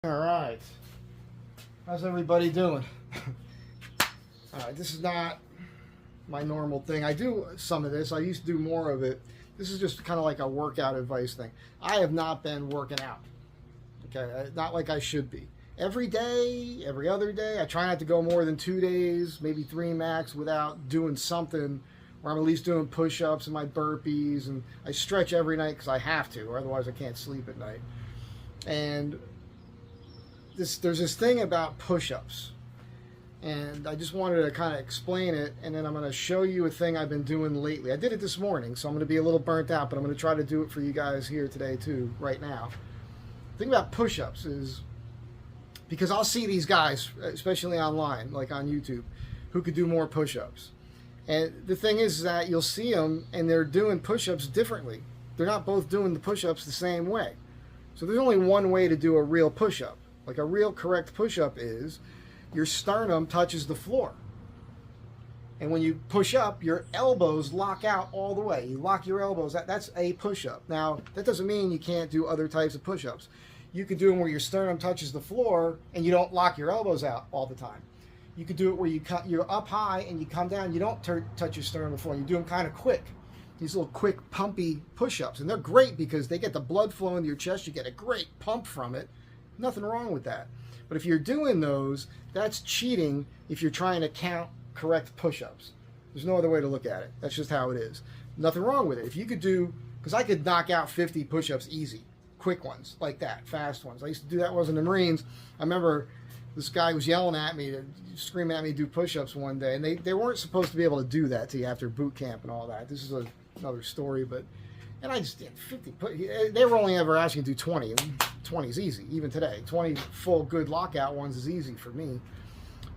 All right. How's everybody doing? All right, this is not my normal thing. I do some of this. I used to do more of it. This is just kind of like a workout advice thing. I have not been working out. Okay, not like I should be. Every day, every other day, I try not to go more than 2 days, maybe 3 max, without doing something where I'm at least doing push-ups and my burpees, and I stretch every night because I have to, or otherwise I can't sleep at night. And there's this thing about push-ups, and I just wanted to kind of explain it, and then I'm going to show you a thing I've been doing lately. I did it this morning, so I'm going to be a little burnt out, but I'm going to try to do it for you guys here today too, right now. The thing about push-ups is, because I'll see these guys, especially online, like on YouTube, who could do more push-ups. And the thing is that you'll see them, and they're doing push-ups differently. They're not both doing the push-ups the same way. So there's only one way to do a real push-up. Like a real correct push-up is your sternum touches the floor. And when you push up, your elbows lock out all the way. You lock your elbows out. That's a push-up. Now, that doesn't mean you can't do other types of push-ups. You could do them where your sternum touches the floor and you don't lock your elbows out all the time. You could do it where you're up high and you come down. You don't touch your sternum before. You do them kind of quick. These little quick, pumpy push-ups. And they're great because they get the blood flow into your chest. You get a great pump from it. Nothing wrong with that. But if you're doing those, that's cheating if you're trying to count correct push-ups. There's no other way to look at it. That's just how it is. Nothing wrong with it. If you could do, because I could knock out 50 push-ups easy. Quick ones, like that, fast ones. I used to do that when I was in the Marines. I remember this guy was yelling at me, screaming at me to do push-ups one day. And they weren't supposed to be able to do that to you after boot camp and all that. This is another story, but... And I just did 50. They were only ever asking to do 20. 20 is easy, even today. 20 full good lockout ones is easy for me.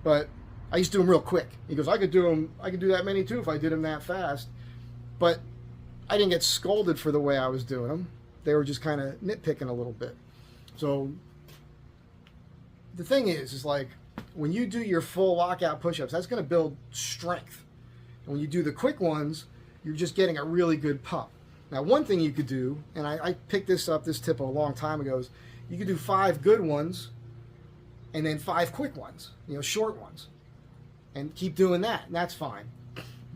But I used to do them real quick. He goes, I could do that many too if I did them that fast. But I didn't get scolded for the way I was doing them. They were just kind of nitpicking a little bit. So the thing is like when you do your full lockout push-ups, that's going to build strength. And when you do the quick ones, you're just getting a really good pump. Now, one thing you could do, and I picked this tip a long time ago, is you could do 5 good ones and then 5 quick ones, short ones, and keep doing that, and that's fine.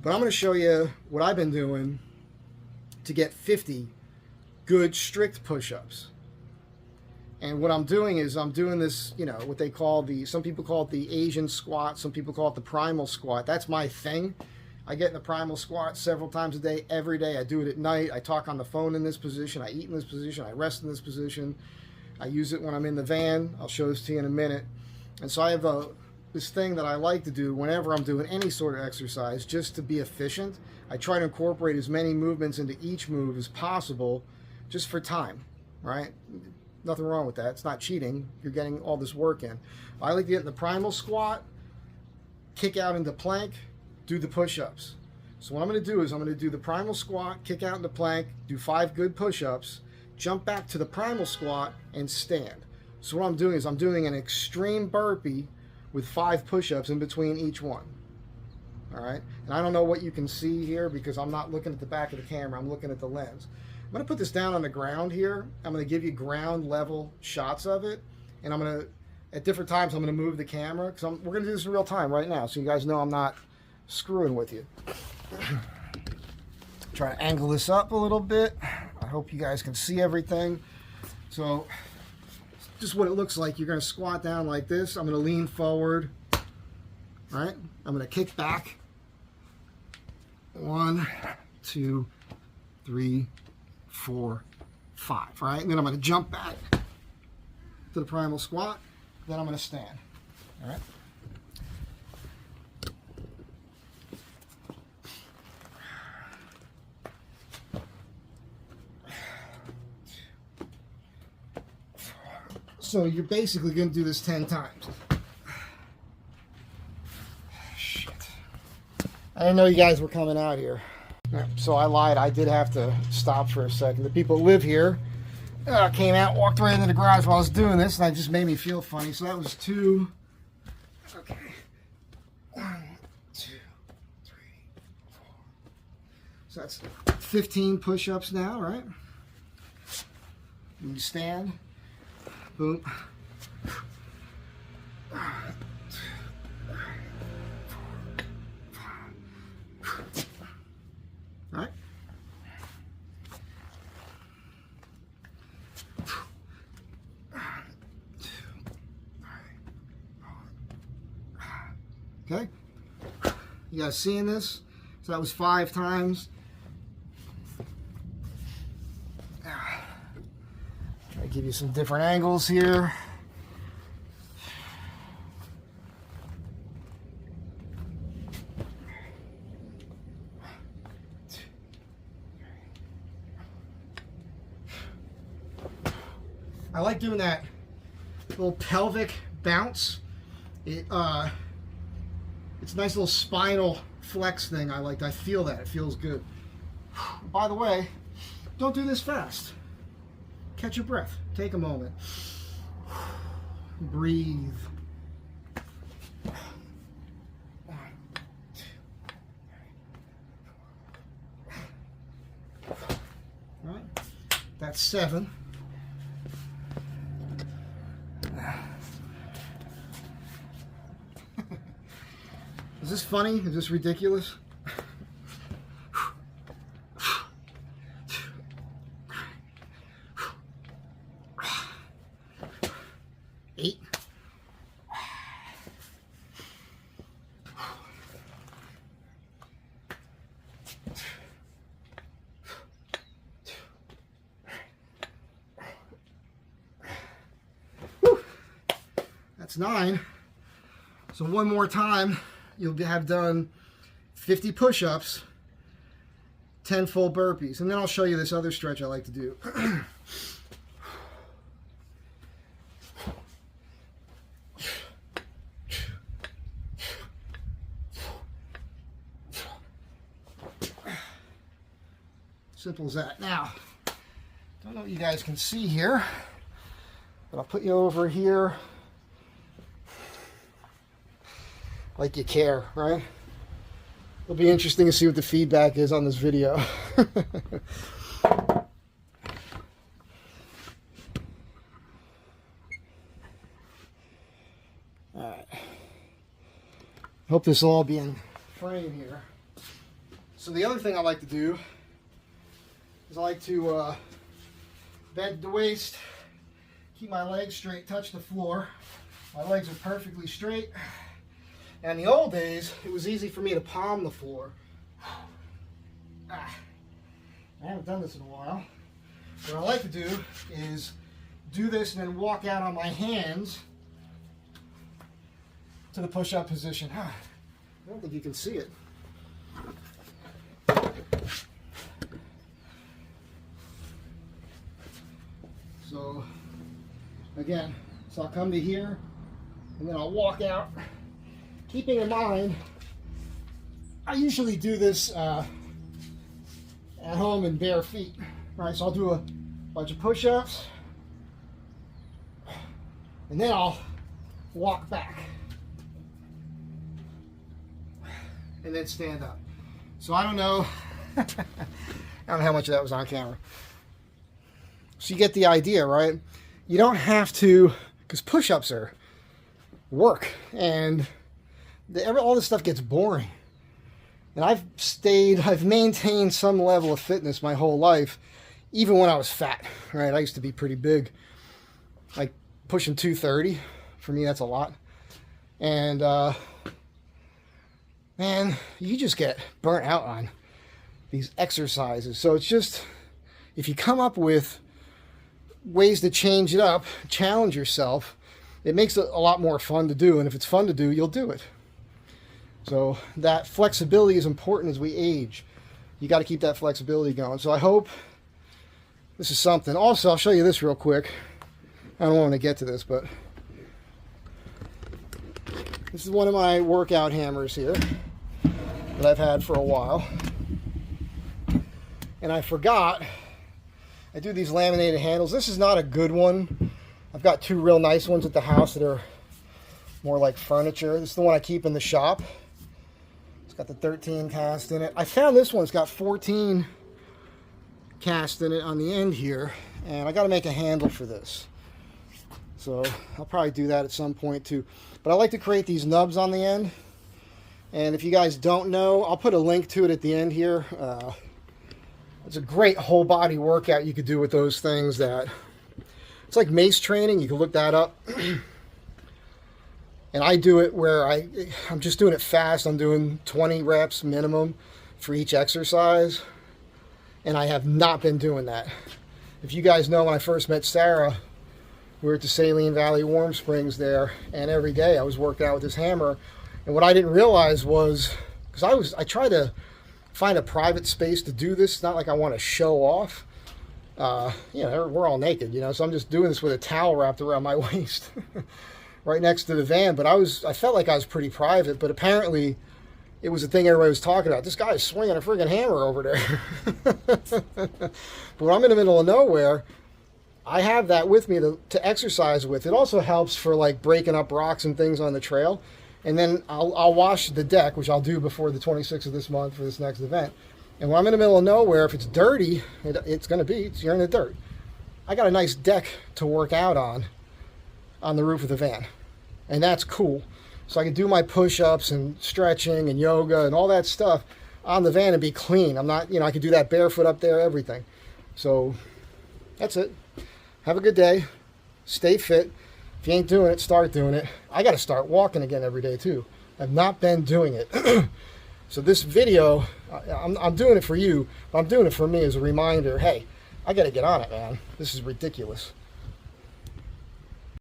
But I'm going to show you what I've been doing to get 50 good, strict push-ups. And what I'm doing is I'm doing this, what they call some people call it the Asian squat, some people call it the primal squat. That's my thing. I get in the primal squat several times a day, every day. I do it at night. I talk on the phone in this position. I eat in this position. I rest in this position. I use it when I'm in the van. I'll show this to you in a minute. And so I have this thing that I like to do whenever I'm doing any sort of exercise, just to be efficient. I try to incorporate as many movements into each move as possible, just for time, right? Nothing wrong with that. It's not cheating. You're getting all this work in. I like to get in the primal squat, kick out into plank, do the push-ups. So what I'm going to do is I'm going to do the primal squat, kick out into plank, do 5 good push-ups, jump back to the primal squat, and stand. So what I'm doing is I'm doing an extreme burpee with 5 push-ups in between each one. All right? And I don't know what you can see here because I'm not looking at the back of the camera. I'm looking at the lens. I'm going to put this down on the ground here. I'm going to give you ground level shots of it. And I'm going to, at different times, I'm going to move the camera because we're going to do this in real time right now so you guys know I'm not screwing with you. Try to angle this up a little bit. I hope you guys can see everything. So just what it looks like. You're going to squat down like this. I'm going to lean forward. All right. I'm going to kick back. 1, 2, 3, 4, 5. All right. And then I'm going to jump back to the primal squat. Then I'm going to stand. All right. So you're basically going to do this 10 times. Shit. I didn't know you guys were coming out here. So I lied. I did have to stop for a second. The people who live here came out, walked right into the garage while I was doing this, and that just made me feel funny. So that was 2. Okay. 1, 2, 3, 4. So that's 15 push-ups now, right? And you stand. Boom, Okay? You guys seeing this? So that was 5 times. I'll give you some different angles here. I like doing that little pelvic bounce. It's a nice little spinal flex thing. I feel that. It feels good. By the way, don't do this fast. Catch your breath. Take a moment. Breathe. All right. That's 7. Is this funny? Is this ridiculous? 8. Whew. That's 9. So one more time, you'll have done 50 push-ups, 10 full burpees. And then I'll show you this other stretch I like to do. Simple as that. Now, don't know what you guys can see here, but I'll put you over here like you care, right? It'll be interesting to see what the feedback is on this video. Alright. Hope this will all be in frame here. So the other thing I like to do is I like to bend the waist, keep my legs straight, touch the floor. My legs are perfectly straight. And in the old days, it was easy for me to palm the floor. I haven't done this in a while. What I like to do is do this and then walk out on my hands to the push-up position. I don't think you can see it. So, again, so I'll come to here, and then I'll walk out. Keeping in mind, I usually do this at home in bare feet. Right, so I'll do a bunch of push-ups, and then I'll walk back, and then stand up. So I don't know, I don't know how much of that was on camera. So you get the idea, right? You don't have to, because push-ups are work, and all this stuff gets boring. And I've maintained some level of fitness my whole life, even when I was fat, right? I used to be pretty big, like pushing 230. For me, that's a lot. And, man, you just get burnt out on these exercises. So it's just, if you come up with ways to change it up, challenge yourself, it makes it a lot more fun to do. And if it's fun to do, you'll do it. So that flexibility is important as we age. You got to keep that flexibility going. So I hope this is something. Also, I'll show you this real quick. I don't want to get to this, but this is one of my workout hammers here that I've had for a while. And I forgot, I do these laminated handles. This is not a good one. I've got 2 real nice ones at the house that are more like furniture. This is the one I keep in the shop. It's got the 13 cast in it. I found this one's got 14 cast in it on the end here, and I got to make a handle for this. So I'll probably do that at some point too. But I like to create these nubs on the end. And if you guys don't know, I'll put a link to it at the end here. It's a great whole body workout you could do with those things. That it's like Mace training. You can look that up. And I do it where I'm just doing it fast. I'm doing 20 reps minimum for each exercise. And I have not been doing that. If you guys know, when I first met Sarah, we were at the Saline Valley Warm Springs there, and every day I was working out with this hammer. And what I didn't realize was, because I try to find a private space to do this. It's not like I want to show off. You know, we're all naked, you know, so I'm just doing this with a towel wrapped around my waist right next to the van. But I felt like I was pretty private, but apparently it was the thing everybody was talking about. This guy's swinging a friggin' hammer over there. But when I'm in the middle of nowhere, I have that with me to exercise with. It also helps for like breaking up rocks and things on the trail. And then I'll wash the deck, which I'll do before the 26th of this month for this next event. And when I'm in the middle of nowhere, if it's dirty, it's going to be, you're in the dirt. I got a nice deck to work out on the roof of the van. And that's cool. So I can do my push-ups and stretching and yoga and all that stuff on the van and be clean. I'm not, you know, I can do that barefoot up there, everything. So that's it. Have a good day. Stay fit. If you ain't doing it, start doing it. I got to start walking again every day too. I've not been doing it. So this video, I'm doing it for you, but I'm doing it for me as a reminder. Hey, I got to get on it, man. This is ridiculous.